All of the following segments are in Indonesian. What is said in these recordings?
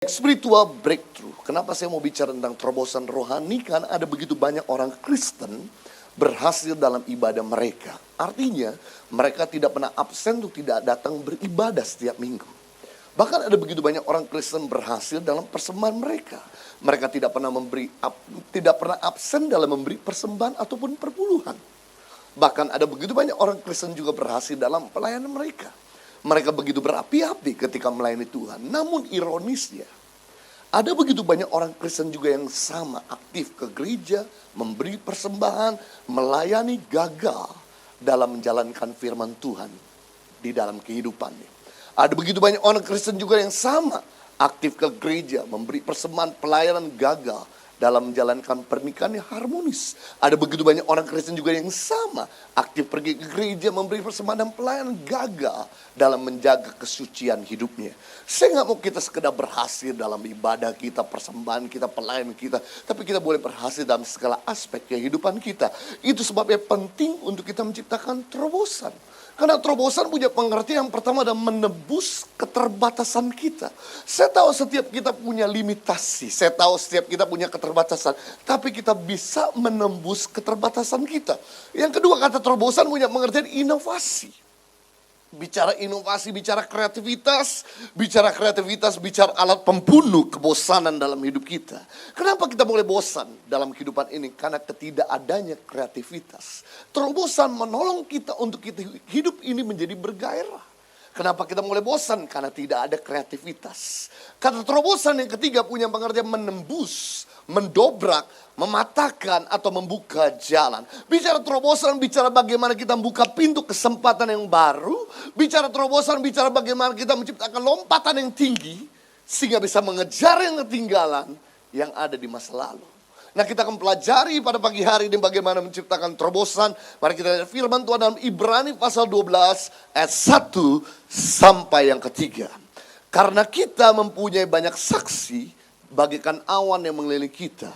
Spiritual breakthrough. Kenapa saya mau bicara tentang terobosan rohani? Karena ada begitu banyak orang Kristen berhasil dalam ibadah mereka. Artinya mereka tidak pernah absen untuk tidak datang beribadah setiap minggu. Bahkan ada begitu banyak orang Kristen berhasil dalam persembahan mereka. Mereka tidak pernah absen dalam memberi persembahan ataupun perpuluhan. Bahkan ada begitu banyak orang Kristen juga berhasil dalam pelayanan mereka. Mereka begitu berapi-api ketika melayani Tuhan. Namun ironisnya, ada begitu banyak orang Kristen juga yang sama aktif ke gereja, memberi persembahan, melayani, gagal dalam menjalankan firman Tuhan di dalam kehidupannya. Ada begitu banyak orang Kristen juga yang sama aktif ke gereja, memberi persembahan, pelayanan, gagal dalam menjalankan pernikahan yang harmonis. Ada begitu banyak orang Kristen juga yang sama aktif pergi ke gereja, memberi persembahan dan pelayanan, gagal dalam menjaga kesucian hidupnya. Saya nggak mau kita sekedar berhasil dalam ibadah kita, persembahan kita, pelayanan kita, tapi kita boleh berhasil dalam segala aspek kehidupan kita. Itu sebabnya penting untuk kita menciptakan terobosan. Karena terobosan punya pengertian yang pertama adalah menebus keterbatasan kita. Saya tahu setiap kita punya limitasi, saya tahu setiap kita punya keterbatasan, tapi kita bisa menembus keterbatasan kita. Yang kedua, kata terobosan punya pengertian inovasi. Bicara inovasi, bicara kreativitas, bicara alat pembunuh kebosanan dalam hidup kita. Kenapa kita mulai bosan dalam kehidupan ini? Karena ketidakadanya kreativitas. Terobosan menolong kita untuk kita hidup ini menjadi bergairah. Kenapa kita mulai bosan? Karena tidak ada kreativitas. Kata terobosan yang ketiga punya pengertian menembus, mendobrak, mematahkan atau membuka jalan. Bicara terobosan, bicara bagaimana kita membuka pintu kesempatan yang baru. Bicara terobosan, bicara bagaimana kita menciptakan lompatan yang tinggi sehingga bisa mengejar yang ketinggalan yang ada di masa lalu. Nah, kita akan pelajari pada pagi hari ini bagaimana menciptakan terobosan. Mari kita lihat firman Tuhan dalam Ibrani pasal 12 ayat 1 sampai yang ketiga. Karena kita mempunyai banyak saksi bagaikan awan yang mengelilingi kita.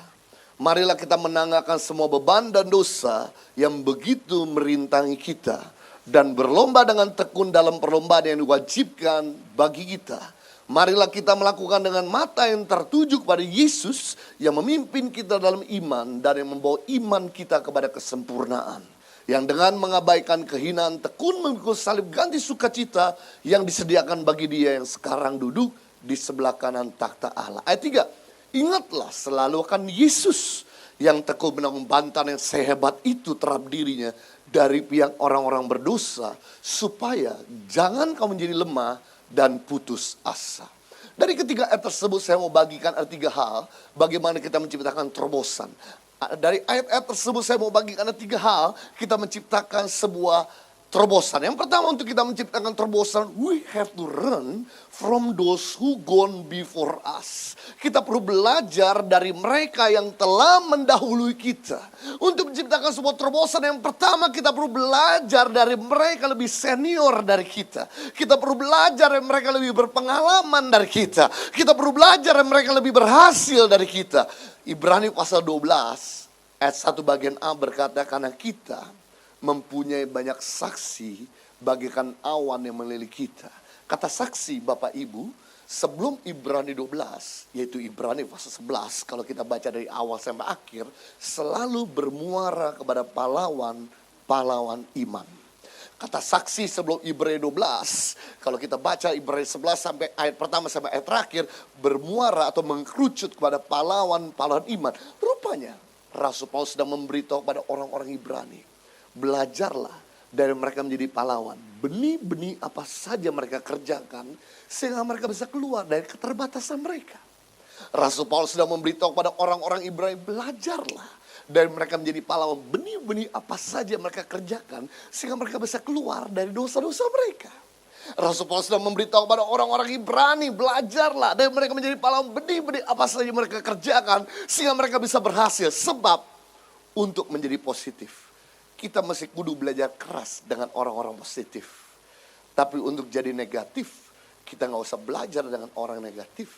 Marilah kita menanggalkan semua beban dan dosa yang begitu merintangi kita. Dan berlomba dengan tekun dalam perlombaan yang diwajibkan bagi kita. Marilah kita melakukan dengan mata yang tertuju kepada Yesus yang memimpin kita dalam iman dan yang membawa iman kita kepada kesempurnaan. Yang dengan mengabaikan kehinaan tekun memikul salib ganti sukacita yang disediakan bagi dia yang sekarang duduk di sebelah kanan takhta Allah. Ayat 3, ingatlah selalu akan Yesus yang tekun menanggung bantahan yang sehebat itu terhadap dirinya dari pihak orang-orang berdosa, supaya jangan kamu menjadi lemah dan putus asa. Dari ketiga ayat tersebut saya mau bagikan ada 3 hal bagaimana kita menciptakan terobosan. Dari ayat-ayat tersebut saya mau bagikan ada 3 hal kita menciptakan sebuah terobosan. Yang pertama, untuk kita menciptakan terobosan, we have to learn from those who gone before us. Kita perlu belajar dari mereka yang telah mendahului kita. Untuk menciptakan sebuah terobosan, yang pertama kita perlu belajar dari mereka lebih senior dari kita. Kita perlu belajar dari mereka lebih berpengalaman dari kita. Kita perlu belajar dari mereka lebih berhasil dari kita. Ibrani pasal 12 ayat 1 bagian A berkata, karena kita mempunyai banyak saksi bagaikan awan yang mengelilingi kita. Kata saksi Bapak Ibu, sebelum Ibrani 12, yaitu Ibrani pasal 11, kalau kita baca dari awal sampai akhir, selalu bermuara kepada pahlawan iman. Kata saksi sebelum Ibrani 12, kalau kita baca Ibrani 11 sampai ayat pertama sampai ayat terakhir, bermuara atau mengkerucut kepada pahlawan iman. Rupanya Rasul Paulus sedang memberitahu kepada orang-orang Ibrani, belajarlah dari mereka menjadi pahlawan. Benih-benih apa saja mereka kerjakan sehingga mereka bisa keluar dari keterbatasan mereka. Rasul Paulus sudah memberitahu kepada orang-orang Ibrani, belajarlah dari mereka menjadi pahlawan. Benih-benih apa saja mereka kerjakan sehingga mereka bisa keluar dari dosa-dosa mereka. Rasul Paulus sudah memberitahu kepada orang-orang Ibrani, belajarlah dari mereka menjadi pahlawan. Benih-benih apa saja mereka kerjakan sehingga mereka bisa berhasil. Sebab untuk menjadi positif, kita mesti kudu belajar keras dengan orang-orang positif. Tapi untuk jadi negatif, kita gak usah belajar dengan orang negatif.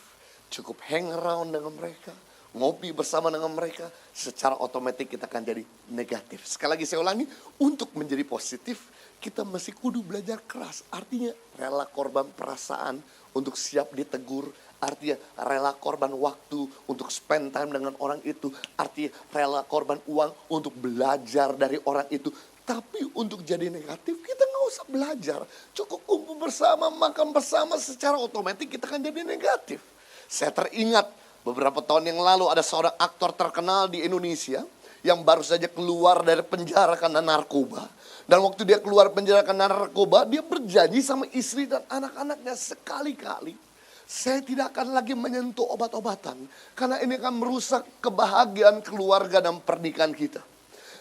Cukup hang around dengan mereka, ngopi bersama dengan mereka, secara otomatis kita akan jadi negatif. Sekali lagi saya ulangi, untuk menjadi positif, kita mesti kudu belajar keras. Artinya rela korban perasaan untuk siap ditegur Artinya rela korban waktu untuk spend time dengan orang itu. Artinya rela korban uang untuk belajar dari orang itu. Tapi untuk jadi negatif kita nggak usah belajar. Cukup kumpul bersama, makan bersama, secara otomatis kita akan jadi negatif. Saya teringat beberapa tahun yang lalu ada seorang aktor terkenal di Indonesia yang baru saja keluar dari penjara karena narkoba. Dan waktu dia keluar penjara karena narkoba, dia berjanji sama istri dan anak-anaknya sekali-kali, saya tidak akan lagi menyentuh obat-obatan. Karena ini akan merusak kebahagiaan keluarga dan pernikahan kita.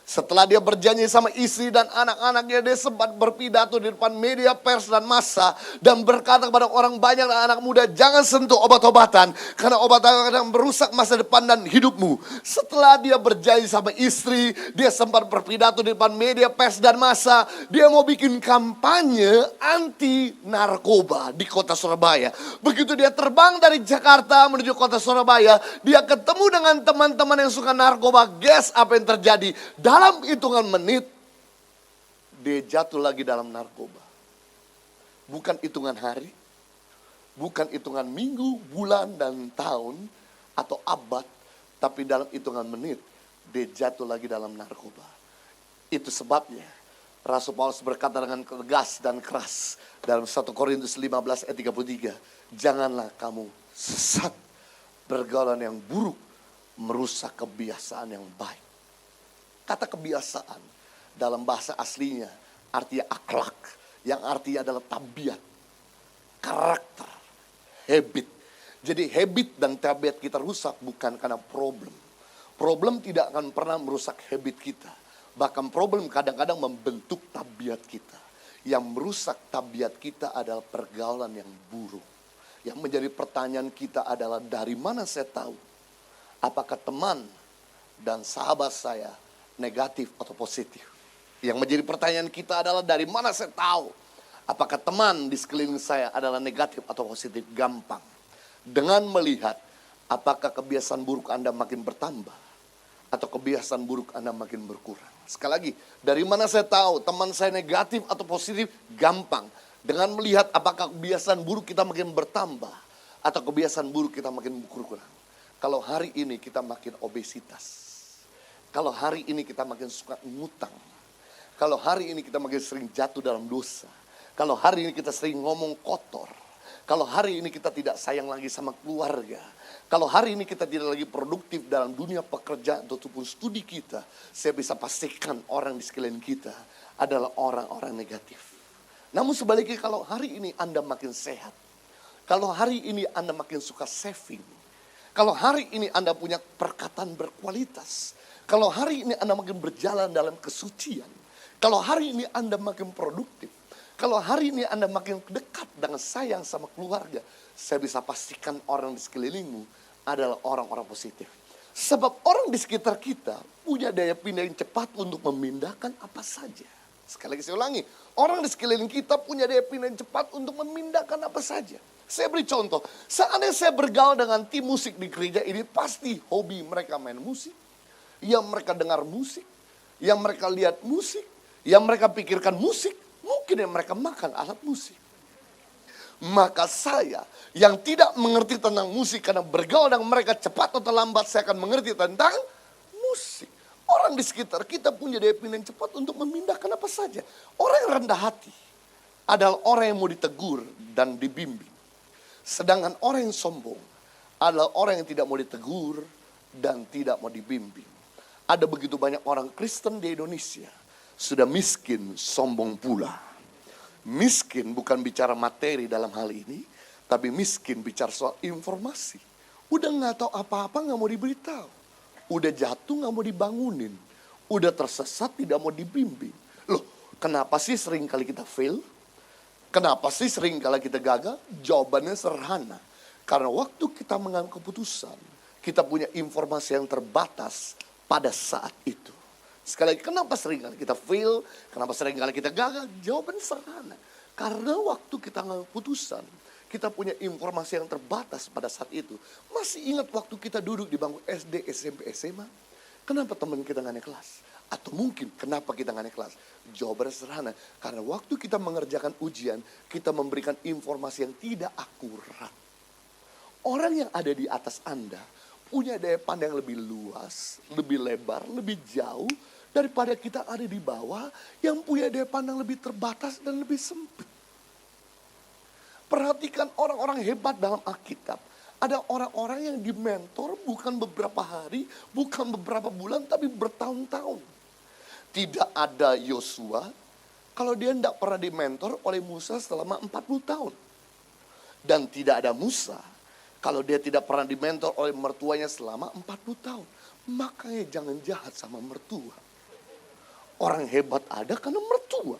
Setelah dia berjanji sama istri dan anak-anaknya, dia sempat berpidato di depan media pers dan massa. Dan berkata kepada orang banyak dan anak muda, jangan sentuh obat-obatan. Karena obat-obatan akan merusak masa depan dan hidupmu. Setelah dia berjanji sama istri, dia sempat berpidato di depan media pers dan massa. Dia mau bikin kampanye anti narkoba di kota Surabaya. Begitu dia terbang dari Jakarta menuju kota Surabaya, dia ketemu dengan teman-teman yang suka narkoba. Guess apa yang terjadi? Dalam hitungan menit, dia jatuh lagi dalam narkoba. Bukan hitungan hari, bukan hitungan minggu, bulan, dan tahun, atau abad. Tapi dalam hitungan menit, dia jatuh lagi dalam narkoba. Itu sebabnya Rasul Paulus berkata dengan tegas dan keras dalam 1 Korintus 15 ayat 33. Janganlah kamu sesat, pergaulan yang buruk merusak kebiasaan yang baik. Kata kebiasaan dalam bahasa aslinya artinya akhlak, yang artinya adalah tabiat, karakter, habit. Jadi habit dan tabiat kita rusak bukan karena problem. Problem tidak akan pernah merusak habit kita. Bahkan problem kadang-kadang membentuk tabiat kita. Yang merusak tabiat kita adalah pergaulan yang buruk. Yang menjadi pertanyaan kita adalah dari mana saya tahu? Apakah teman dan sahabat saya negatif atau positif? Yang menjadi pertanyaan kita adalah dari mana saya tahu apakah teman di sekeliling saya adalah negatif atau positif? Gampang. Dengan melihat apakah kebiasaan buruk Anda makin bertambah atau kebiasaan buruk Anda makin berkurang. Sekali lagi, dari mana saya tahu teman saya negatif atau positif? Gampang. Dengan melihat apakah kebiasaan buruk kita makin bertambah atau kebiasaan buruk kita makin berkurang. Kalau hari ini kita makin obesitas, kalau hari ini kita makin suka ngutang, kalau hari ini kita makin sering jatuh dalam dosa, kalau hari ini kita sering ngomong kotor, kalau hari ini kita tidak sayang lagi sama keluarga, kalau hari ini kita tidak lagi produktif dalam dunia pekerjaan ataupun studi kita, saya bisa pastikan orang di sekeliling kita adalah orang-orang negatif. Namun sebaliknya kalau hari ini Anda makin sehat, kalau hari ini Anda makin suka saving, kalau hari ini Anda punya perkataan berkualitas, kalau hari ini Anda makin berjalan dalam kesucian, kalau hari ini Anda makin produktif, kalau hari ini Anda makin dekat dengan sayang sama keluarga, saya bisa pastikan orang di sekelilingmu adalah orang-orang positif. Sebab orang di sekitar kita punya daya pindah yang cepat untuk memindahkan apa saja. Sekali lagi saya ulangi, orang di sekeliling kita punya daya pindah yang cepat untuk memindahkan apa saja. Saya beri contoh, seandainya saya bergaul dengan tim musik di gereja ini, pasti hobi mereka main musik. Yang mereka dengar musik, yang mereka lihat musik, yang mereka pikirkan musik, mungkin yang mereka makan alat musik. Maka saya yang tidak mengerti tentang musik karena bergaul dengan mereka cepat atau lambat saya akan mengerti tentang musik. Orang di sekitar kita punya daya pindah yang cepat untuk memindahkan apa saja. Orang yang rendah hati adalah orang yang mau ditegur dan dibimbing. Sedangkan orang yang sombong adalah orang yang tidak mau ditegur dan tidak mau dibimbing. Ada begitu banyak orang Kristen di Indonesia sudah miskin, sombong pula. Miskin bukan bicara materi dalam hal ini, tapi miskin bicara soal informasi. Udah gak tahu apa-apa gak mau diberitahu. Udah jatuh gak mau dibangunin. Udah tersesat tidak mau dibimbing. Loh, kenapa sih sering kali kita fail? Kenapa sih sering kali kita gagal? Jawabannya sederhana. Karena waktu kita mengambil keputusan, kita punya informasi yang terbatas pada saat itu. Sekali lagi, kenapa sering kali kita fail? Kenapa sering kali kita gagal? Jawabannya sederhana. Karena waktu kita mengambil keputusan, kita punya informasi yang terbatas pada saat itu. Masih ingat waktu kita duduk di bangku SD, SMP, SMA? Kenapa teman kita gak naik kelas? Atau mungkin kenapa kita gak naik kelas? Jawabannya sederhana. Karena waktu kita mengerjakan ujian, kita memberikan informasi yang tidak akurat. Orang yang ada di atas Anda punya daya pandang yang lebih luas, lebih lebar, lebih jauh daripada kita ada di bawah yang punya daya pandang lebih terbatas dan lebih sempit. Perhatikan orang-orang hebat dalam Alkitab. Ada orang-orang yang dimentor bukan beberapa hari, bukan beberapa bulan, tapi bertahun-tahun. Tidak ada Yosua kalau dia tidak pernah dimentor oleh Musa selama 40 tahun. Dan tidak ada Musa kalau dia tidak pernah dimentor oleh mertuanya selama 40 tahun. Makanya jangan jahat sama mertua. Orang hebat ada karena mertua.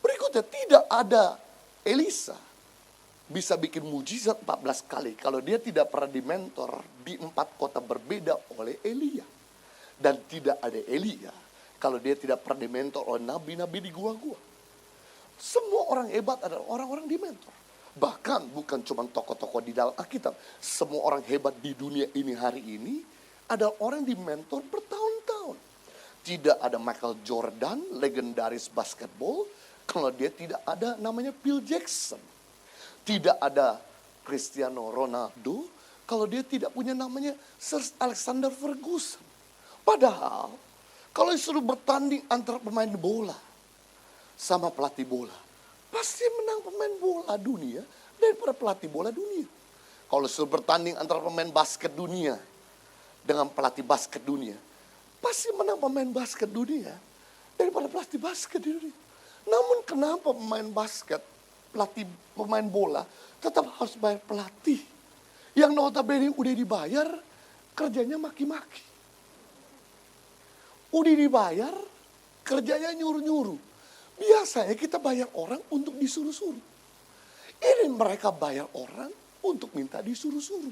Berikutnya, tidak ada Elisa bisa bikin mujizat 14 kali kalau dia tidak pernah dimentor di 4 kota berbeda oleh Elia. Dan tidak ada Elia kalau dia tidak pernah dimentor oleh nabi-nabi di gua-gua. Semua orang hebat adalah orang-orang dimentor. Bahkan bukan cuma tokoh-tokoh di dalam Alkitab. Semua orang hebat di dunia ini hari ini adalah orang yang dimentor bertahun-tahun. Tidak ada Michael Jordan, legendaris basketball, kalau dia tidak ada namanya Phil Jackson. Tidak ada Cristiano Ronaldo, kalau dia tidak punya namanya Sir Alexander Ferguson. Padahal, kalau disuruh bertanding antara pemain bola sama pelatih bola, pasti menang pemain bola dunia daripada pelatih bola dunia. Kalau disuruh bertanding antara pemain basket dunia dengan pelatih basket dunia, pasti menang pemain basket dunia daripada pelatih basket di dunia. Namun kenapa pemain basket, pelatih pemain bola tetap harus bayar pelatih yang notabene udah dibayar, kerjanya maki-maki. Udah dibayar, kerjanya nyuruh-nyuruh. Biasanya kita bayar orang untuk disuruh-suruh. Ini mereka bayar orang untuk minta disuruh-suruh.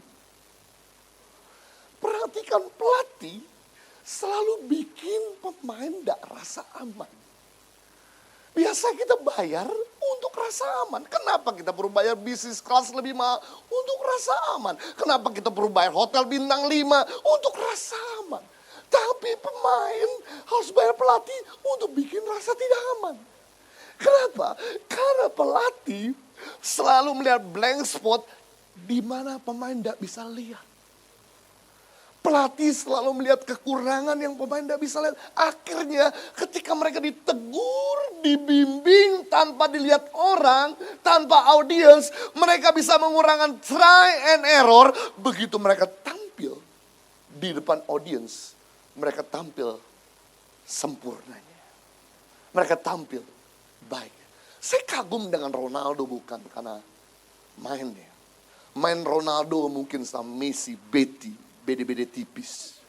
Perhatikan, pelatih selalu bikin pemain tidak rasa aman. Biasa kita bayar untuk rasa aman. Kenapa kita perlu bayar bisnis kelas lebih mahal? Untuk rasa aman. Kenapa kita perlu bayar hotel bintang 5? Untuk rasa aman. Tapi pemain harus bayar pelatih untuk bikin rasa tidak aman. Kenapa? Karena pelatih selalu melihat blank spot di mana pemain tidak bisa lihat. Pelatih selalu melihat kekurangan yang pemain tidak bisa lihat. Akhirnya ketika mereka ditegur, dibimbing tanpa dilihat orang, tanpa audiens, mereka bisa mengurangkan try and error. Begitu mereka tampil di depan audiens, mereka tampil sempurnanya. Mereka tampil baik. Saya kagum dengan Ronaldo bukan karena mainnya. Main Ronaldo mungkin sama Messi, Betty, beda-beda tipis.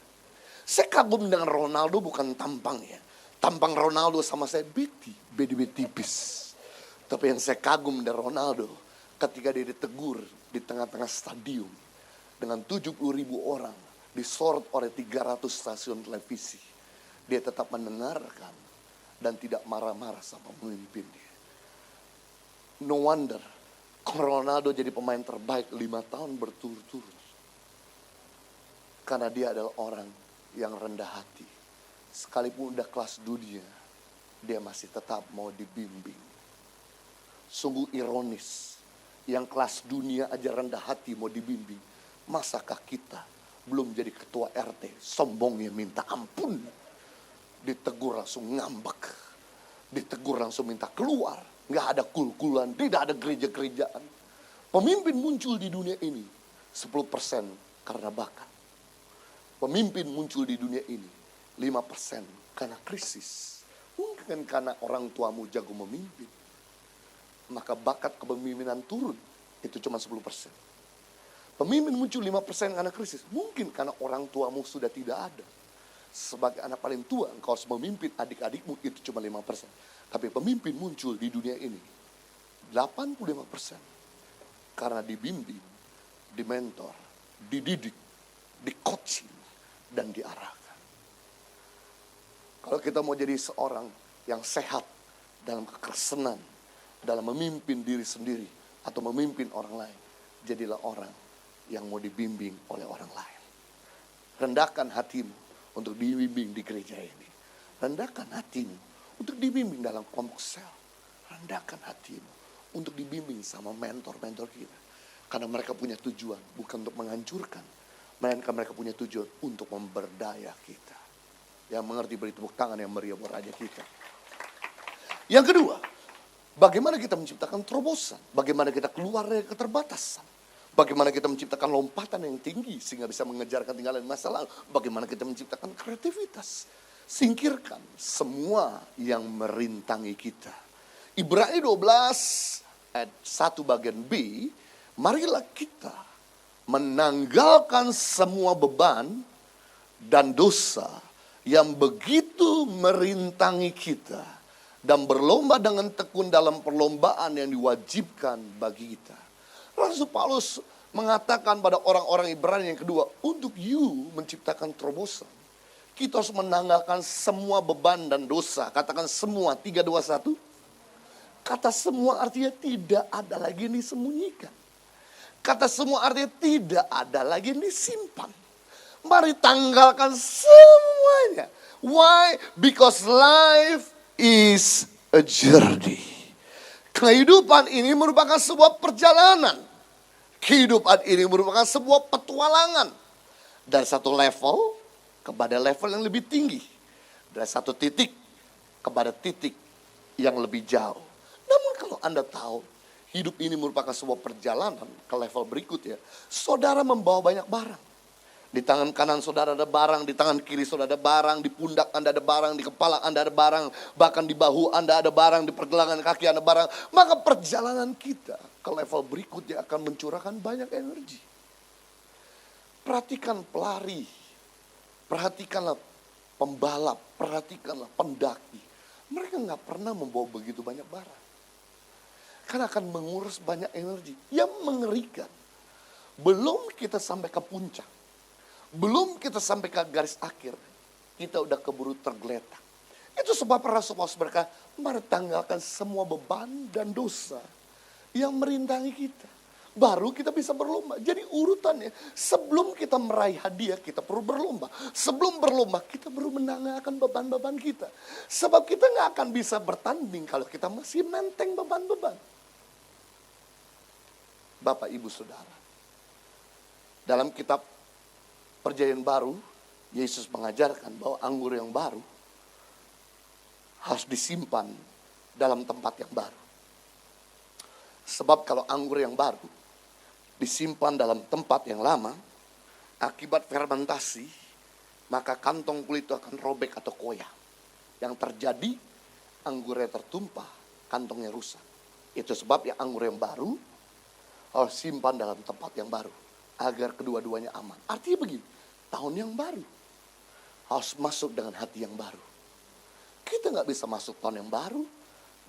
Saya kagum dengan Ronaldo bukan tampangnya. Tampang Ronaldo sama saya Betty, beda-beda tipis. Tapi yang saya kagum dari Ronaldo ketika dia ditegur di tengah-tengah stadium dengan 70.000 orang, disorot oleh 300 stasiun televisi. Dia tetap mendengarkan dan tidak marah-marah sama pemimpinnya. No wonder Ronaldo jadi pemain terbaik 5 tahun berturut-turut. Karena dia adalah orang yang rendah hati. Sekalipun udah kelas dunia, dia masih tetap mau dibimbing. Sungguh ironis, yang kelas dunia aja rendah hati mau dibimbing. Masakah kita belum jadi ketua RT, sombongnya minta ampun. Ditegur langsung ngambek. Ditegur langsung minta keluar. Nggak ada kul-kulan, tidak ada gereja-gerejaan. Pemimpin muncul di dunia ini 10% karena bakat. Pemimpin muncul di dunia ini 5% karena krisis. Mungkin karena orang tuamu jago memimpin. Maka bakat kepemimpinan turun. Itu cuma 10%. Pemimpin muncul 5% karena krisis. Mungkin karena orang tuamu sudah tidak ada. Sebagai anak paling tua, engkau harus memimpin adik-adikmu, itu cuma 5%. Tapi pemimpin muncul di dunia ini 85%. Karena dibimbing, dimentor, dididik, di-coaching, dan diarahkan. Kalau kita mau jadi seorang yang sehat dalam kekerasan, dalam memimpin diri sendiri, atau memimpin orang lain, jadilah orang yang mau dibimbing oleh orang lain. Rendahkan hatimu untuk dibimbing di gereja ini. Rendahkan hatimu untuk dibimbing dalam kelompok sel. Rendahkan hatimu untuk dibimbing sama mentor-mentor kita. Karena mereka punya tujuan, bukan untuk menghancurkan. Melainkan mereka punya tujuan untuk memberdaya kita. Yang mengerti beri tepuk tangan yang meriah buat Raja kita. Yang kedua, bagaimana kita menciptakan terobosan? Bagaimana kita keluar dari keterbatasan? Bagaimana kita menciptakan lompatan yang tinggi sehingga bisa mengejar ketinggalan masa lalu? Bagaimana kita menciptakan kreativitas? Singkirkan semua yang merintangi kita. Ibrani 12 ayat 1 bagian B, marilah kita menanggalkan semua beban dan dosa yang begitu merintangi kita dan berlomba dengan tekun dalam perlombaan yang diwajibkan bagi kita. Rasul Paulus mengatakan pada orang-orang Ibrani yang kedua, untuk you menciptakan terobosan, kita harus menanggalkan semua beban dan dosa. Katakan semua, 3, 2, 1. Kata semua artinya tidak ada lagi yang disembunyikan. Kata semua artinya tidak ada lagi yang disimpan. Mari tanggalkan semuanya. Why? Because life is a journey. Kehidupan ini merupakan sebuah perjalanan. Kehidupan ini merupakan sebuah petualangan. Dari satu level kepada level yang lebih tinggi. Dari satu titik kepada titik yang lebih jauh. Namun kalau Anda tahu, hidup ini merupakan sebuah perjalanan ke level berikutnya. Saudara membawa banyak barang. Di tangan kanan saudara ada barang, di tangan kiri saudara ada barang, di pundak Anda ada barang, di kepala Anda ada barang, bahkan di bahu Anda ada barang, di pergelangan kaki Anda barang. Maka perjalanan kita ke level berikutnya akan mencurahkan banyak energi. Perhatikan pelari, perhatikanlah pembalap, perhatikanlah pendaki. Mereka nggak pernah membawa begitu banyak barang. Karena akan mengurus banyak energi. Yang mengerikan, belum kita sampai ke puncak, belum kita sampai ke garis akhir, kita udah keburu tergeletak. Itu sebab Rasul Paulus berkata, mari tanggalkan semua beban dan dosa yang merintangi kita. Baru kita bisa berlomba. Jadi urutannya, sebelum kita meraih hadiah, kita perlu berlomba. Sebelum berlomba, kita perlu menanggalkan beban-beban kita. Sebab kita nggak akan bisa bertanding kalau kita masih menteng beban-beban. Bapak, Ibu, Saudara. Dalam kitab Perjanjian Baru, Yesus mengajarkan bahwa anggur yang baru harus disimpan dalam tempat yang baru. Sebab kalau anggur yang baru disimpan dalam tempat yang lama, akibat fermentasi, maka kantong kulit itu akan robek atau koyak. Yang terjadi, anggurnya tertumpah, kantongnya rusak. Itu sebab yang anggur yang baru harus simpan dalam tempat yang baru, agar kedua-duanya aman. Artinya begini, tahun yang baru harus masuk dengan hati yang baru. Kita nggak bisa masuk tahun yang baru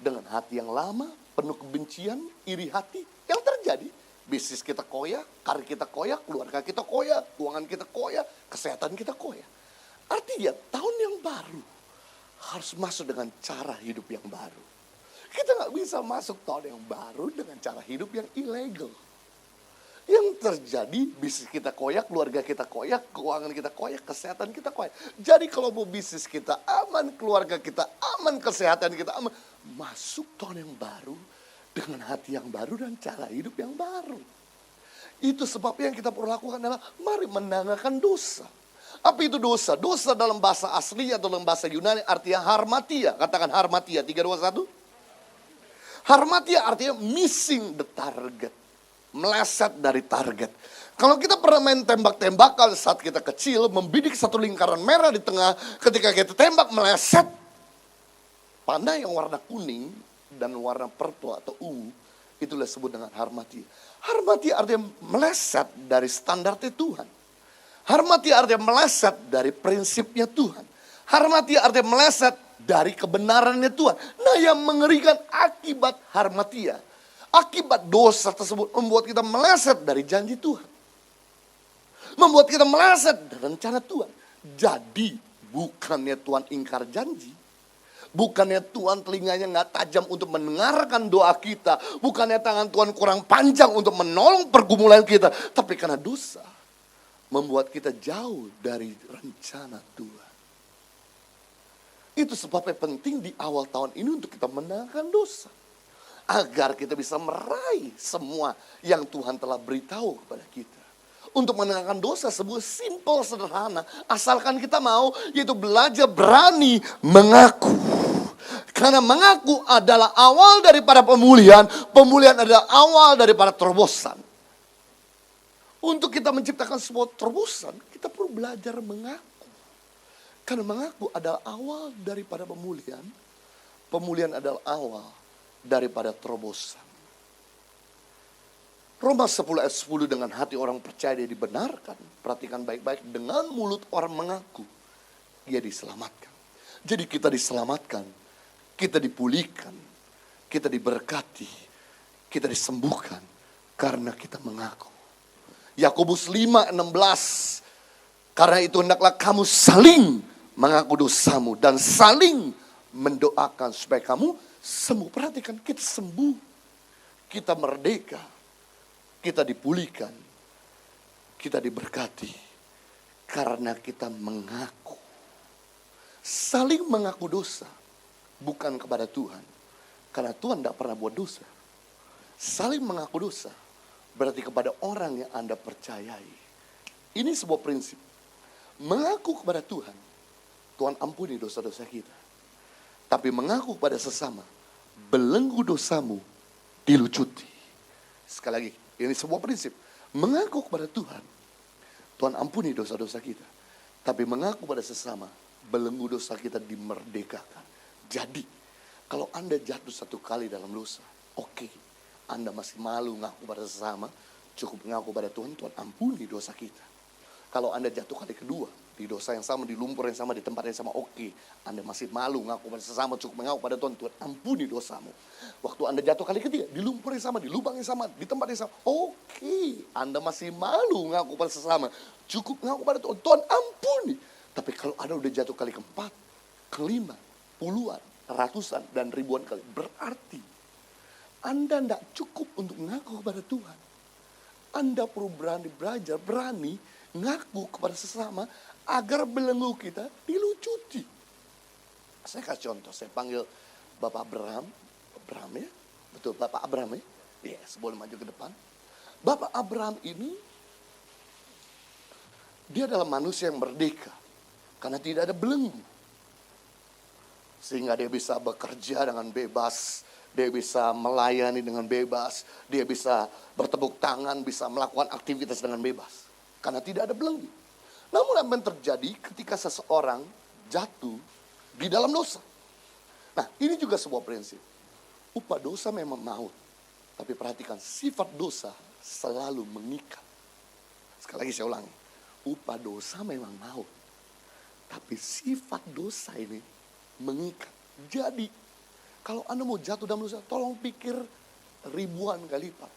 dengan hati yang lama, penuh kebencian, iri hati. Yang terjadi, bisnis kita koyak, karir kita koyak, keluarga kita koyak, keuangan kita koyak, kesehatan kita koyak. Artinya tahun yang baru harus masuk dengan cara hidup yang baru. Kita nggak bisa masuk tahun yang baru dengan cara hidup yang ilegal. Yang terjadi, bisnis kita koyak, keluarga kita koyak, keuangan kita koyak, kesehatan kita koyak. Jadi kalau mau bisnis kita aman, keluarga kita aman, kesehatan kita aman, masuk tahun yang baru dengan hati yang baru dan cara hidup yang baru. Itu sebabnya yang kita perlu lakukan adalah mari menanggalkan dosa. Apa itu dosa? Dosa dalam bahasa asli atau dalam bahasa Yunani artinya harmatia. Katakan harmatia, 3, 2, 1. Harmatia artinya missing the target. Meleset dari target. Kalau kita pernah main tembak-tembakan saat kita kecil, membidik satu lingkaran merah di tengah, ketika kita tembak meleset, panah yang warna kuning dan warna purple atau ungu, itulah disebut dengan harmatia. Harmatia artinya meleset dari standarnya Tuhan. Harmatia artinya meleset dari prinsipnya Tuhan. Harmatia artinya meleset dari kebenarannya Tuhan. Nah, yang mengerikan akibat harmatia, akibat dosa tersebut membuat kita meleset dari janji Tuhan. Membuat kita meleset dari rencana Tuhan. Jadi bukannya Tuhan ingkar janji. Bukannya Tuhan telinganya nggak tajam untuk mendengarkan doa kita. Bukannya tangan Tuhan kurang panjang untuk menolong pergumulan kita. Tapi karena dosa membuat kita jauh dari rencana Tuhan. Itu sebabnya penting di awal tahun ini untuk kita menanggalkan dosa. agar kita bisa meraih semua yang Tuhan telah beritahu kepada kita. Untuk menanggalkan dosa sebuah simple sederhana, asalkan kita mau, yaitu belajar berani mengaku. Karena mengaku adalah awal daripada pemulihan, pemulihan adalah awal daripada terobosan. Untuk kita menciptakan sebuah terobosan, kita perlu belajar mengaku. Karena mengaku adalah awal daripada pemulihan, pemulihan adalah awal daripada terobosan. Roma 10 ayat 10, dengan hati orang percaya dia dibenarkan. Perhatikan baik-baik, dengan mulut orang mengaku dia diselamatkan. Jadi kita diselamatkan, kita dipulihkan, kita diberkati, kita disembuhkan karena kita mengaku. Yakobus 5:16, karena itu hendaklah kamu saling mengaku dosamu dan saling mendoakan supaya kamu sembuh. Perhatikan, kita sembuh, kita merdeka, kita dipulihkan, kita diberkati karena kita mengaku. Saling mengaku dosa, bukan kepada Tuhan, karena Tuhan tidak pernah buat dosa. Saling mengaku dosa berarti kepada orang yang Anda percayai. Ini sebuah prinsip. Mengaku kepada Tuhan, Tuhan ampuni dosa-dosa kita. Tapi mengaku kepada sesama, belenggu dosamu dilucuti. Sekali lagi, ini sebuah prinsip. Mengaku kepada Tuhan, Tuhan ampuni dosa-dosa kita. Tapi mengaku pada sesama, belenggu dosa kita dimerdekakan. Jadi, kalau Anda jatuh satu kali dalam dosa, oke, Anda masih malu ngaku pada sesama, cukup ngaku pada Tuhan, Tuhan ampuni dosa kita. Kalau Anda jatuh kali kedua, di dosa yang sama, di lumpur yang sama, di tempat yang sama, oke, Anda masih malu ngaku pada sesama, cukup mengaku pada Tuhan, Tuhan ampuni dosamu. Waktu Anda jatuh kali ketiga, di lumpur yang sama, di lubang yang sama, di tempat yang sama, oke, Anda masih malu ngaku pada sesama, cukup ngaku pada Tuhan, Tuhan ampuni. Tapi kalau Anda udah jatuh kali keempat, kelima, puluhan, ratusan, dan ribuan kali, berarti Anda tidak cukup untuk ngaku kepada Tuhan. Anda perlu berani belajar, berani ngaku kepada sesama agar belenggu kita dilucuti. Saya kasih contoh, saya panggil Bapak Abraham ya, betul Bapak Abraham ya, yes, boleh maju ke depan. Bapak Abraham ini, dia adalah manusia yang merdeka, karena tidak ada belenggu. Sehingga dia bisa bekerja dengan bebas, dia bisa melayani dengan bebas, dia bisa bertepuk tangan, bisa melakukan aktivitas dengan bebas. Karena tidak ada belenggu. Namun apa yang terjadi ketika seseorang jatuh di dalam dosa? Nah, ini juga sebuah prinsip. Upah dosa memang maut. Tapi perhatikan, sifat dosa selalu mengikat. Sekali lagi saya ulangi. Upah dosa memang maut. Tapi sifat dosa ini mengikat. Jadi, kalau Anda mau jatuh dalam dosa, tolong pikir ribuan kali lipat.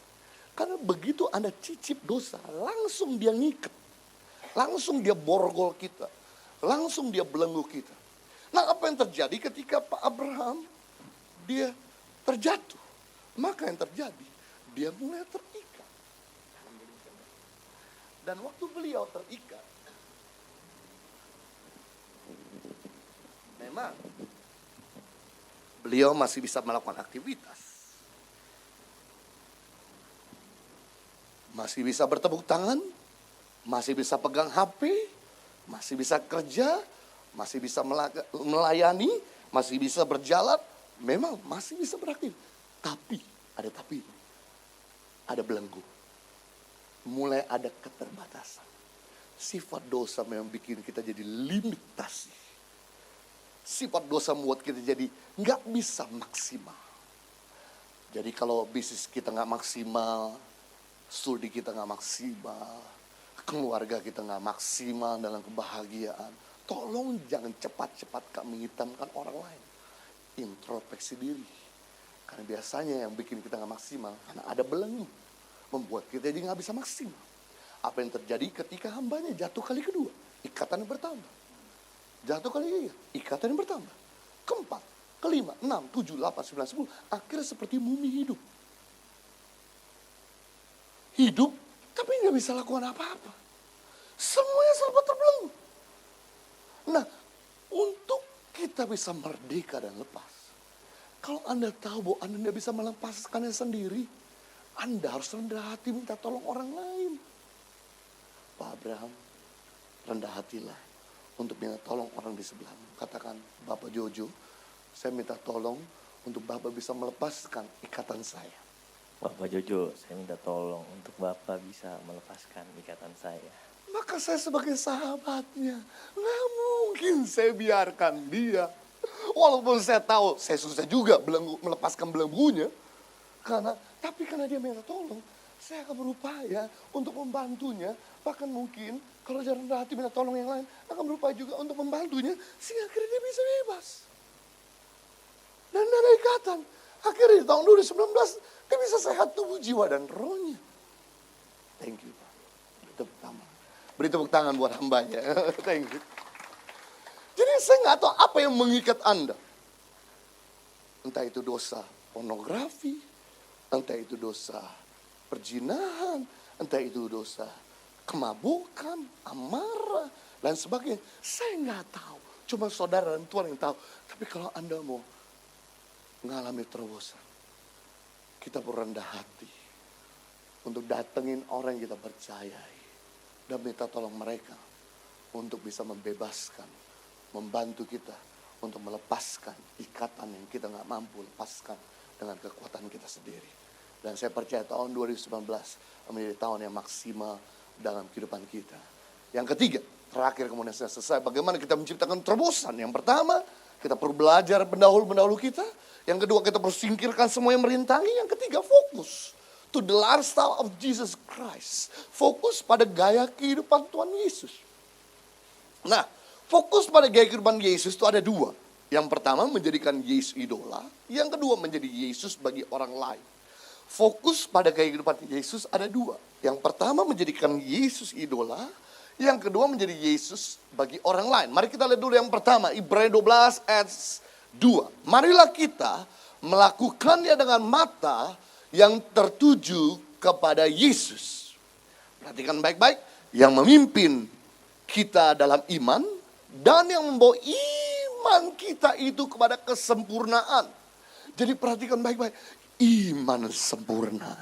Karena begitu Anda cicip dosa, langsung dia ngikat. Langsung dia borgol kita. Langsung dia belenggu kita. Nah, apa yang terjadi ketika Pak Abraham, dia terjatuh? Maka yang terjadi, dia mulai terikat. Dan waktu beliau terikat, memang beliau masih bisa melakukan aktivitas. Masih bisa bertepuk tangan, masih bisa pegang HP, masih bisa kerja, masih bisa melayani, masih bisa berjalan, memang masih bisa beraktif. Tapi, ada belenggu. Mulai ada keterbatasan. Sifat dosa memang bikin kita jadi limitasi. Sifat dosa membuat kita jadi nggak bisa maksimal. Jadi kalau bisnis kita nggak maksimal, studi kita nggak maksimal, keluarga kita nggak maksimal dalam kebahagiaan, tolong jangan cepat-cepat kami hitamkan orang lain. Introspeksi diri. Karena biasanya yang bikin kita nggak maksimal, karena ada belenggu, membuat kita jadi nggak bisa maksimal. Apa yang terjadi ketika hambanya jatuh kali kedua? Ikatan yang bertambah. Jatuh kali ketiga, ikatan yang bertambah. Keempat, kelima, 6, 7, 8, 9, 10. Akhirnya seperti mumi hidup. Hidup, tapi nggak bisa lakukan apa-apa. Semuanya serba terbelenggu. Nah, untuk kita bisa merdeka dan lepas, Kalau Anda tahu bahwa Anda tidak bisa melepaskannya sendiri, Anda harus rendah hati minta tolong orang lain. Pak Abraham, rendah hatilah untuk minta tolong orang di sebelahmu. Katakan, Bapak Jojo, saya minta tolong untuk Bapak bisa melepaskan ikatan saya. Bapak Jojo, saya minta tolong untuk Bapak bisa melepaskan ikatan saya. Maka saya sebagai sahabatnya, nggak mungkin saya biarkan dia. Walaupun saya tahu, saya susah juga melepaskan belenggunya. Tapi karena dia minta tolong, saya akan berupaya untuk membantunya. Bahkan mungkin kalau dia rendah hati minta tolong yang lain, akan berupaya juga untuk membantunya. Sehingga akhirnya dia bisa bebas. Dan ada ikatan. Akhirnya di tahun 2019, dia bisa sehat tubuh, jiwa, dan rohnya. Thank you, Pak. Beri tepuk tangan buat hambanya. Thank you. Jadi saya nggak tahu apa yang mengikat Anda. Entah itu dosa pornografi, entah itu dosa perzinahan, entah itu dosa kemabukan, amarah, dan sebagainya. Saya nggak tahu. Cuma saudara dan Tuhan yang tahu. Tapi kalau Anda mau mengalami terobosan, kita berendah hati untuk datengin orang yang kita percayai dan minta tolong mereka untuk bisa membebaskan, membantu kita untuk melepaskan ikatan yang kita nggak mampu lepaskan dengan kekuatan kita sendiri. Dan saya percaya tahun 2019 menjadi tahun yang maksimal dalam kehidupan kita. Yang ketiga, terakhir kemudian saya selesai, bagaimana kita menciptakan terobosan. Yang pertama, kita perlu belajar pendahulu-pendahulu kita. Yang kedua, kita perlu singkirkan semua yang merintangi. Yang ketiga, fokus to the lifestyle of Jesus Christ. Fokus pada gaya kehidupan Tuhan Yesus. Nah, fokus pada gaya kehidupan Yesus itu ada dua. Yang pertama, menjadikan Yesus idola. Yang kedua, menjadi Yesus bagi orang lain. Fokus pada gaya kehidupan Yesus ada dua. Yang pertama, menjadikan Yesus idola. Yang kedua, menjadi Yesus bagi orang lain. Mari kita lihat dulu yang pertama, Ibrani 12 ayat 2. Marilah kita melakukannya dengan mata yang tertuju kepada Yesus. Perhatikan baik-baik, yang memimpin kita dalam iman dan yang membawa iman kita itu kepada kesempurnaan. Jadi perhatikan baik-baik, iman sempurna,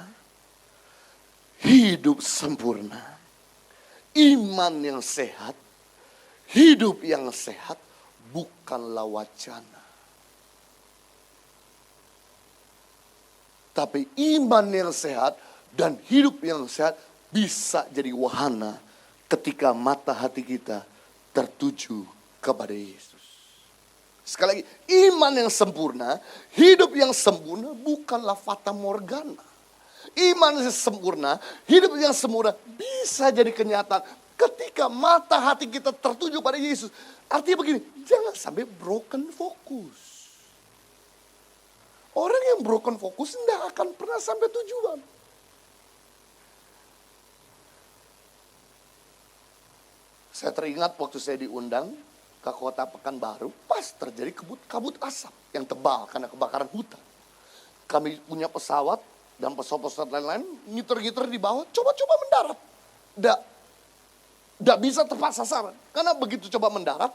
hidup sempurna, iman yang sehat, hidup yang sehat bukanlah wacana. Tapi iman yang sehat dan hidup yang sehat bisa jadi wahana ketika mata hati kita tertuju kepada Yesus. Sekali lagi, iman yang sempurna, hidup yang sempurna bukanlah fata morgana. Iman yang sempurna, hidup yang sempurna bisa jadi kenyataan ketika mata hati kita tertuju pada Yesus. Artinya begini, jangan sampai broken focus. Orang yang broken fokus tidak akan pernah sampai tujuan. Saya teringat waktu saya diundang ke kota Pekanbaru, pas terjadi kabut asap yang tebal karena kebakaran hutan. Kami punya pesawat dan pesawat-pesawat lain-lain ngiter-ngiter di bawah, coba-coba mendarat. Tidak bisa tepat sasaran. Karena begitu coba mendarat,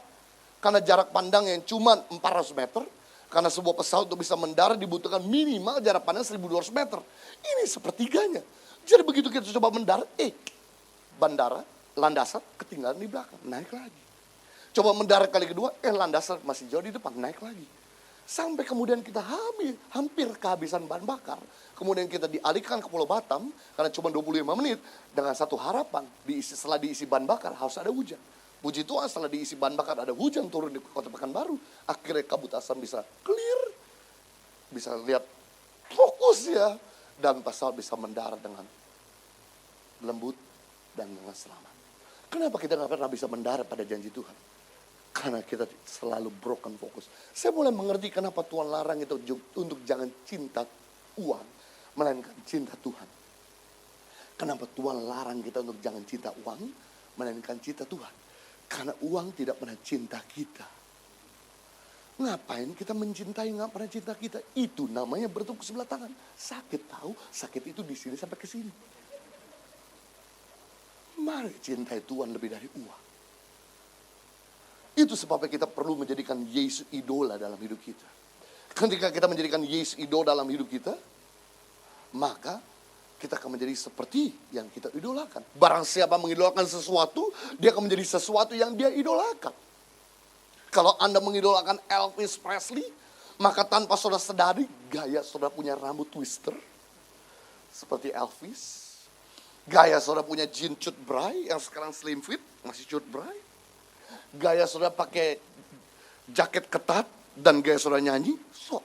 karena jarak pandang yang cuma 400 meter, karena sebuah pesawat untuk bisa mendarat dibutuhkan minimal jarak pandang 1.200 meter. Ini sepertiganya. Jadi begitu kita coba mendarat, bandara, landasan ketinggalan di belakang, naik lagi. Coba mendarat kali kedua, landasan masih jauh di depan, naik lagi. Sampai kemudian kita hampir kehabisan bahan bakar. Kemudian kita dialihkan ke Pulau Batam, karena cuma 25 menit, dengan satu harapan, setelah diisi bahan bakar harus ada hujan. Puji Tuhan setelah diisi bahan bakar ada hujan turun di kota Pekanbaru. Akhirnya kabut asam bisa clear. Bisa lihat fokus ya. Dan pesawat bisa mendarat dengan lembut dan dengan selamat. Kenapa kita gak pernah bisa mendarat pada janji Tuhan? Karena kita selalu broken fokus. Saya mulai mengerti kenapa Tuhan larang itu untuk jangan cinta uang. Melainkan cinta Tuhan. Kenapa Tuhan larang kita untuk jangan cinta uang. Melainkan cinta Tuhan. Karena uang tidak pernah cinta kita. Ngapain kita mencintai nggak pernah cinta kita? Itu namanya bertepuk sebelah tangan. Sakit tahu, sakit itu di sini sampai ke sini. Mari cintai Tuhan lebih dari uang. Itu sebabnya kita perlu menjadikan Yesus idola dalam hidup kita. Ketika kita menjadikan Yesus idol dalam hidup kita, maka kita akan menjadi seperti yang kita idolakan. Barang siapa mengidolakan sesuatu, dia akan menjadi sesuatu yang dia idolakan. Kalau Anda mengidolakan Elvis Presley, maka tanpa saudara sadari, gaya saudara punya rambut twister seperti Elvis. Gaya saudara punya jean cut bray yang sekarang slim fit, masih cut bray. Gaya saudara pakai jaket ketat dan gaya saudara nyanyi,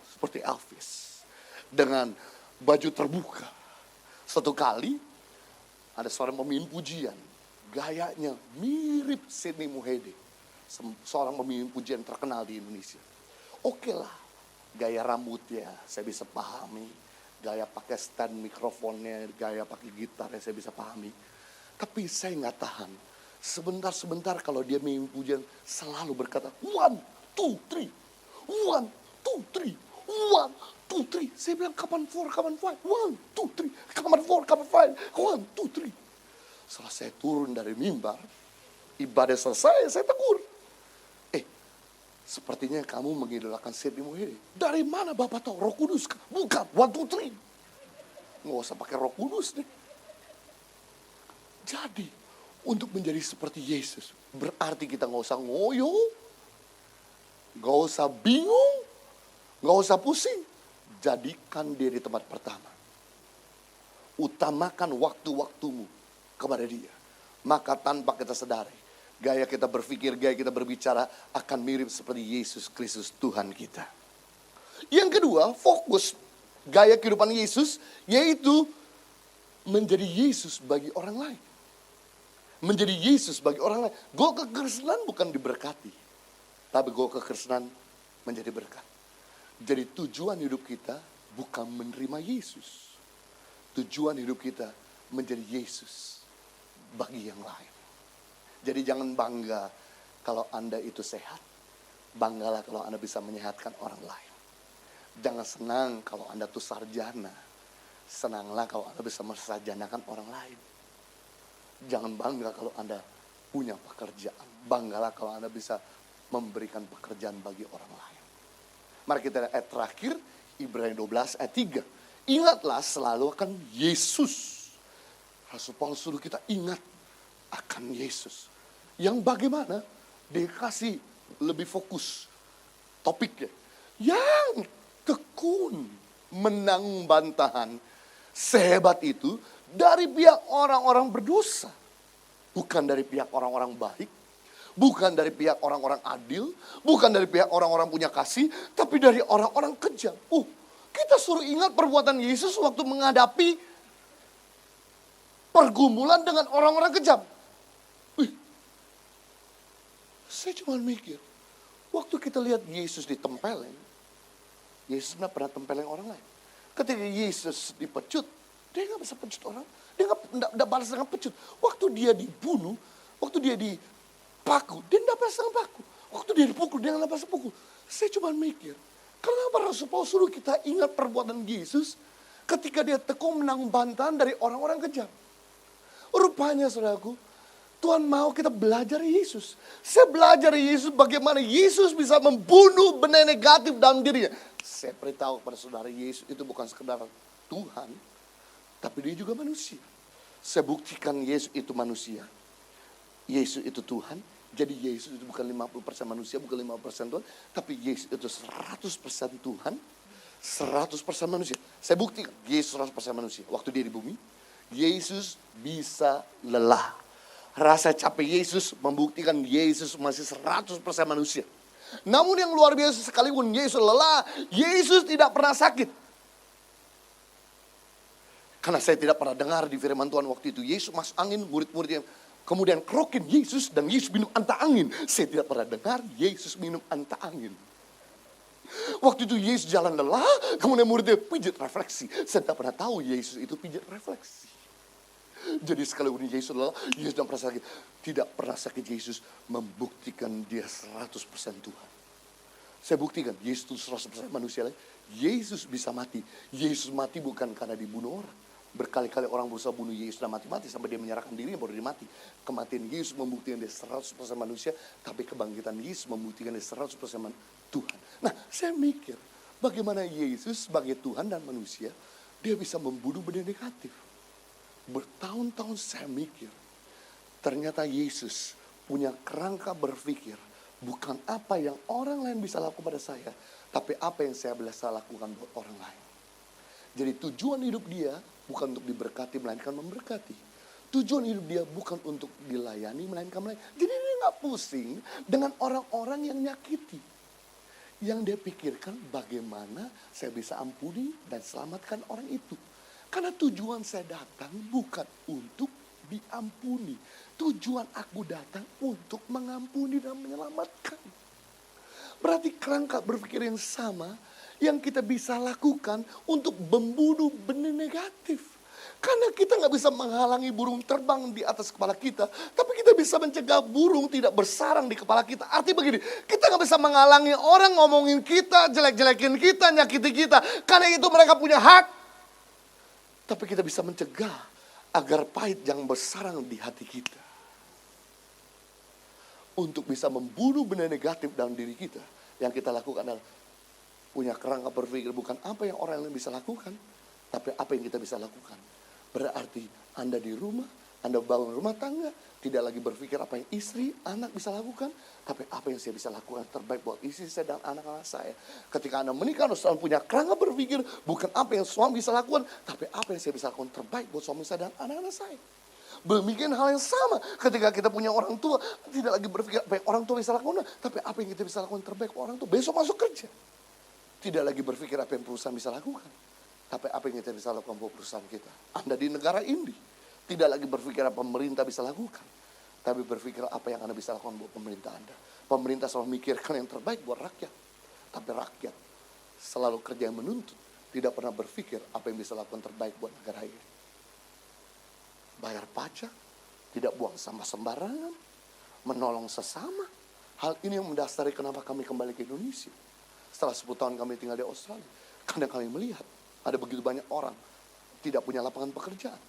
seperti Elvis. Dengan baju terbuka. Satu kali ada seorang pemimpin pujian, gayanya mirip Sidney Muhede, seorang pemimpin pujian terkenal di Indonesia. Oke lah, gaya rambutnya saya bisa pahami, gaya pakai stand mikrofonnya, gaya pakai gitarnya saya bisa pahami. Tapi saya nggak tahan. Sebentar-sebentar kalau dia memimpin pujian selalu berkata 1, 2, 3, 1, 2, 3, 1, 2, 3. Saya bilang kapan 4, kapan 5, 1, 2, 3, kapan 4, kapan 5, 1, 2, 3. Setelah saya turun dari mimbar, ibadah selesai, saya tegur. Sepertinya kamu mengidolakan Sidney Muhede. Dari mana Bapak tahu? Roh Kudus? Bukan, 1, 2, 3. Nggak usah pakai Roh Kudus deh. Jadi, untuk menjadi seperti Yesus, berarti kita nggak usah ngoyo, nggak usah bingung, nggak usah pusing. Jadikan dia di tempat pertama. Utamakan waktu-waktumu kepada dia. Maka tanpa kita sadari, gaya kita berpikir, gaya kita berbicara akan mirip seperti Yesus Kristus Tuhan kita. Yang kedua, fokus gaya kehidupan Yesus, yaitu menjadi Yesus bagi orang lain. Menjadi Yesus bagi orang lain. Go kekristenan bukan diberkati, tapi go kekristenan menjadi berkat. Jadi tujuan hidup kita bukan menerima Yesus. Tujuan hidup kita menjadi Yesus bagi yang lain. Jadi jangan bangga kalau Anda itu sehat. Banggalah kalau Anda bisa menyehatkan orang lain. Jangan senang kalau Anda itu sarjana. Senanglah kalau Anda bisa mensarjanakan orang lain. Jangan bangga kalau Anda punya pekerjaan. Banggalah kalau Anda bisa memberikan pekerjaan bagi orang lain. Mari kita lihat ayat terakhir, Ibrani 12 ayat 3. Ingatlah selalu akan Yesus. Rasul Paulus suruh kita ingat akan Yesus. Yang bagaimana? Dia kasih lebih fokus topiknya. Yang tekun menanggung bantahan sehebat itu dari pihak orang-orang berdosa. Bukan dari pihak orang-orang baik. Bukan dari pihak orang-orang adil. Bukan dari pihak orang-orang punya kasih. Tapi dari orang-orang kejam. Kita suruh ingat perbuatan Yesus waktu menghadapi pergumulan dengan orang-orang kejam. Saya cuma mikir, waktu kita lihat Yesus ditempeleng, Yesus nggak pernah tempeleng orang lain. Ketika Yesus dipecut, dia nggak bisa pecut orang, dia nggak balas dengan pecut. Waktu dia dibunuh, waktu dia dipaku, dia nggak balas dengan paku. Waktu dia dipukul, dia nggak balas pukul. Saya cuma mikir, kenapa Rasul Paulus suruh kita ingat perbuatan Yesus ketika dia tekun menanggung bantahan dari orang-orang kejam. Rupanya saudaraku, Tuhan mau kita belajar Yesus. Saya belajar Yesus bagaimana Yesus bisa membunuh benih negatif dalam dirinya. Saya beritahu kepada saudara, Yesus itu bukan sekedar Tuhan, tapi dia juga manusia. Saya buktikan Yesus itu manusia. Yesus itu Tuhan. Jadi Yesus itu bukan 50% manusia, bukan 50% Tuhan. Tapi Yesus itu 100% Tuhan, 100% manusia. Saya buktikan Yesus 100% manusia. Waktu dia di bumi, Yesus bisa lelah. Rasa capek Yesus membuktikan Yesus masih 100% manusia. Namun yang luar biasa sekalipun Yesus lelah, Yesus tidak pernah sakit. Karena saya tidak pernah dengar di firman Tuhan waktu itu Yesus masuk angin, murid-muridnya kemudian kerokin Yesus dan Yesus minum anta angin. Saya tidak pernah dengar Yesus minum anta angin. Waktu itu Yesus jalan lelah, kemudian muridnya pijat refleksi. Saya tidak pernah tahu Yesus itu pijat refleksi. Jadi sekalipun Yesus lelah, Yesus tidak pernah sakit. Tidak pernah sakit Yesus membuktikan dia 100% Tuhan. Saya buktikan Yesus itu 100% manusia lagi. Yesus bisa mati. Yesus mati bukan karena dibunuh orang. Berkali-kali orang berusaha bunuh Yesus dan mati-mati sampai dia menyerahkan dirinya baru dia mati. Kematian Yesus membuktikan dia 100% manusia, tapi kebangkitan Yesus membuktikan dia 100% Tuhan. Nah, saya mikir, Bagaimana Yesus sebagai Tuhan dan manusia, dia bisa membunuh benih negatif. Bertahun-tahun saya mikir, ternyata Yesus punya kerangka berpikir, bukan apa yang orang lain bisa lakukan pada saya, tapi apa yang saya bisa lakukan buat orang lain. Jadi tujuan hidup dia bukan untuk diberkati, melainkan memberkati. Tujuan hidup dia bukan untuk dilayani, melainkan melayani. Jadi dia gak pusing dengan orang-orang yang nyakiti. Yang dia pikirkan bagaimana saya bisa ampuni dan selamatkan orang itu. Karena tujuan saya datang bukan untuk diampuni. Tujuan aku datang untuk mengampuni dan menyelamatkan. Berarti kerangka berpikir yang sama yang kita bisa lakukan untuk membunuh benih negatif. Karena kita nggak bisa menghalangi burung terbang di atas kepala kita, tapi kita bisa mencegah burung tidak bersarang di kepala kita. Arti begini, kita nggak bisa menghalangi orang ngomongin kita, jelek-jelekin kita, nyakiti kita. Karena itu mereka punya hak. Tapi kita bisa mencegah agar pahit yang bersarang di hati kita. Untuk bisa membunuh benih negatif dalam diri kita, yang kita lakukan adalah punya kerangka berpikir bukan apa yang orang lain bisa lakukan, tapi apa yang kita bisa lakukan. Berarti Anda di rumah, Anda bangun rumah tangga, tidak lagi berpikir apa yang istri, anak bisa lakukan, tapi apa yang saya bisa lakukan terbaik buat istri saya dan anak-anak saya. Ketika Anda menikah, Anda selalu punya kerangka berpikir, bukan apa yang suami bisa lakukan, tapi apa yang saya bisa lakukan terbaik buat suami saya dan anak-anak saya. Demikian hal yang sama ketika kita punya orang tua, tidak lagi berpikir apa yang orang tua bisa lakukan, tapi apa yang kita bisa lakukan terbaik buat orang tua. Besok masuk kerja, tidak lagi berpikir apa yang perusahaan bisa lakukan, tapi apa yang kita bisa lakukan buat perusahaan kita. Anda di negara ini tidak lagi berpikir apa pemerintah bisa lakukan, tapi berpikir apa yang Anda bisa lakukan buat pemerintah Anda. Pemerintah selalu memikirkan yang terbaik buat rakyat, tapi rakyat selalu kerja yang menuntut, tidak pernah berpikir apa yang bisa lakukan terbaik buat negara ini. Bayar pajak, tidak buang sampah sembarangan, menolong sesama. Hal ini yang mendasari kenapa kami kembali ke Indonesia. Setelah 10 tahun kami tinggal di Australia, karena kami melihat ada begitu banyak orang tidak punya lapangan pekerjaan.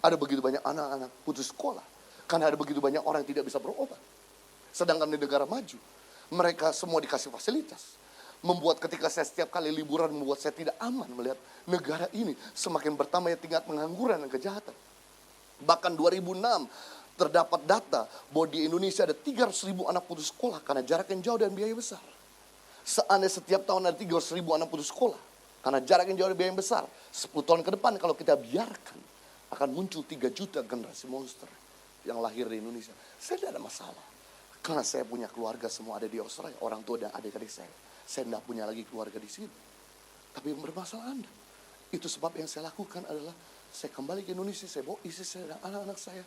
Ada begitu banyak anak-anak putus sekolah. Karena ada begitu banyak orang yang tidak bisa berobat. Sedangkan di negara maju, mereka semua dikasih fasilitas. Membuat ketika saya setiap kali liburan, membuat saya tidak aman melihat negara ini semakin bertambahnya tingkat pengangguran dan kejahatan. Bahkan 2006 terdapat data bahwa di Indonesia ada 300.000 anak putus sekolah karena jarak yang jauh dan biaya besar. Seandainya setiap tahun ada 300.000 anak putus sekolah karena jarak yang jauh dan biaya yang besar, 10 tahun ke depan kalau kita biarkan, akan muncul 3 juta generasi monster yang lahir di Indonesia. Saya tidak ada masalah. Karena saya punya keluarga semua ada di Australia, orang tua dan adik-adik saya. Saya tidak punya lagi keluarga di sini. Tapi yang bermasalah Anda. Itu sebab yang saya lakukan adalah, saya kembali ke Indonesia, saya bawa istri saya dan anak-anak saya.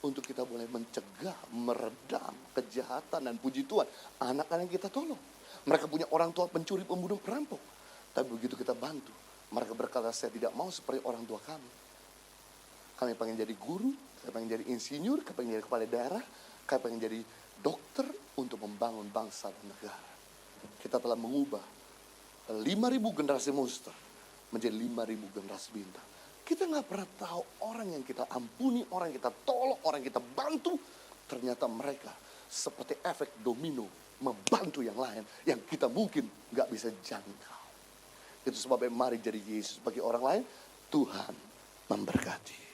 Untuk kita boleh mencegah, meredam kejahatan dan puji Tuhan. Anak-anak yang kita tolong. Mereka punya orang tua pencuri, pembunuh, perampok. Tapi begitu kita bantu, mereka berkata, saya tidak mau seperti orang tua kami. Kami pengen jadi guru, kami pengen jadi insinyur, kami pengen jadi kepala daerah, kami pengen jadi dokter untuk membangun bangsa dan negara. Kita telah mengubah 5.000 generasi monster menjadi 5.000 generasi bintang. Kita nggak pernah tahu orang yang kita ampuni, orang yang kita tolong, orang yang kita bantu, ternyata mereka seperti efek domino membantu yang lain yang kita mungkin nggak bisa jangkau. Itu sebabnya mari jadi Yesus bagi orang lain. Tuhan memberkati.